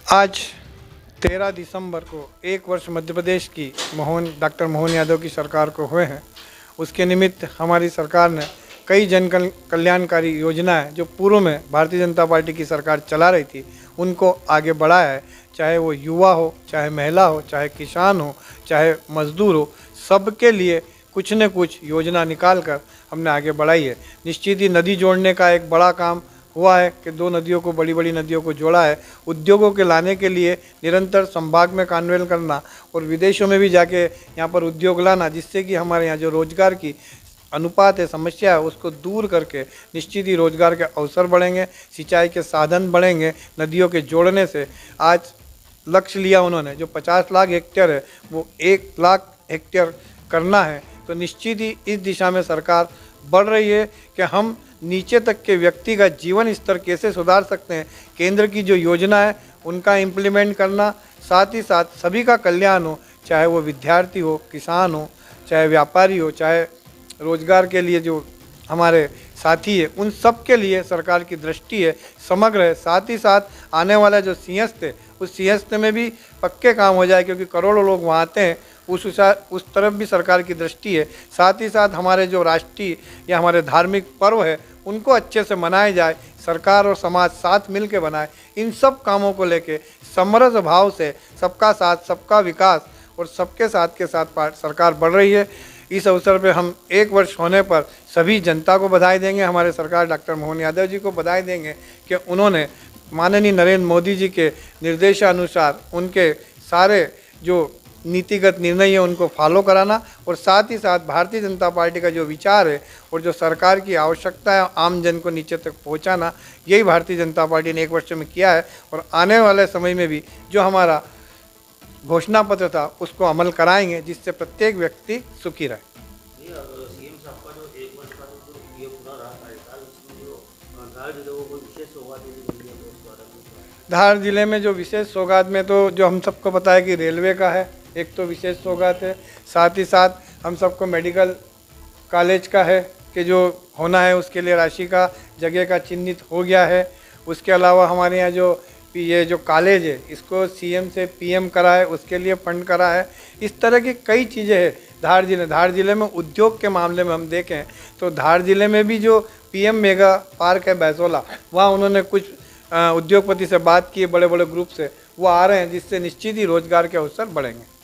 आज 13 दिसंबर को एक वर्ष मध्य प्रदेश की डॉक्टर मोहन यादव की सरकार को हुए हैं। उसके निमित्त हमारी सरकार ने कई जन कल्याणकारी योजनाएं जो पूर्व में भारतीय जनता पार्टी की सरकार चला रही थी उनको आगे बढ़ाया है। चाहे वो युवा हो, चाहे महिला हो, चाहे किसान हो, चाहे मजदूर हो, सबके लिए कुछ न कुछ योजना निकाल कर हमने आगे बढ़ाई है। निश्चित ही नदी जोड़ने का एक बड़ा काम हुआ है कि दो नदियों को, बड़ी बड़ी नदियों को जोड़ा है। उद्योगों के लाने के लिए निरंतर संभाग में कानवेल करना और विदेशों में भी जाके यहाँ पर उद्योग लाना, जिससे कि हमारे यहाँ जो रोजगार की अनुपात है, समस्या है, उसको दूर करके निश्चित ही रोजगार के अवसर बढ़ेंगे, सिंचाई के साधन बढ़ेंगे। नदियों के जोड़ने से आज लक्ष्य लिया उन्होंने, जो 50 लाख हेक्टेयर है वो 1 लाख हेक्टेयर करना है। तो निश्चित ही इस दिशा में सरकार बढ़ रही है कि हम नीचे तक के व्यक्ति का जीवन स्तर कैसे सुधार सकते हैं। केंद्र की जो योजना है उनका इम्प्लीमेंट करना, साथ ही साथ सभी का कल्याण हो, चाहे वो विद्यार्थी हो, किसान हो, चाहे व्यापारी हो, चाहे रोजगार के लिए जो हमारे साथी है, उन सब के लिए सरकार की दृष्टि है, समग्र है। साथ ही साथ आने वाला जो सिंहस्थ है उस सिंहस्थ में भी पक्के काम हो जाए, क्योंकि करोड़ों लोग वहाँ आते हैं। उस तरफ भी सरकार की दृष्टि है। साथ ही साथ हमारे जो राष्ट्रीय या हमारे धार्मिक पर्व है उनको अच्छे से मनाए जाए, सरकार और समाज साथ मिल के बनाए। इन सब कामों को लेके समरस भाव से सबका साथ, सबका विकास और सबके साथ के साथ सरकार बढ़ रही है। इस अवसर पर हम 1 वर्ष होने पर सभी जनता को बधाई देंगे, हमारे सरकार डॉक्टर मोहन यादव जी को बधाई देंगे कि उन्होंने माननीय नरेंद्र मोदी जी के निर्देशानुसार उनके सारे जो नीतिगत निर्णय है उनको फॉलो कराना, और साथ ही साथ भारतीय जनता पार्टी का जो विचार है और जो सरकार की आवश्यकता है आम जन को नीचे तक पहुंचाना, यही भारतीय जनता पार्टी ने 1 वर्ष में किया है। और आने वाले समय में भी जो हमारा घोषणा पत्र था उसको अमल कराएंगे, जिससे प्रत्येक व्यक्ति सुखी रहे। धार जिले में जो विशेष सौगात में तो जो हम सबको पता है कि रेलवे का है, एक तो विशेष सौगात है। साथ ही साथ हम सबको मेडिकल कॉलेज का है कि जो होना है उसके लिए राशि का जगह का चिन्हित हो गया है। उसके अलावा हमारे यहाँ जो ये जो कॉलेज है इसको सीएम से पीएम करा है, उसके लिए फंड करा है। इस तरह की कई चीज़ें हैं धार जिले में। उद्योग के मामले में हम देखें तो धार जिले में भी जो पीएम मेगा पार्क है बैसोला, वहाँ उन्होंने कुछ उद्योगपति से बात की है, बड़े बड़े ग्रुप से वो आ रहे हैं, जिससे निश्चित ही रोजगार के अवसर बढ़ेंगे।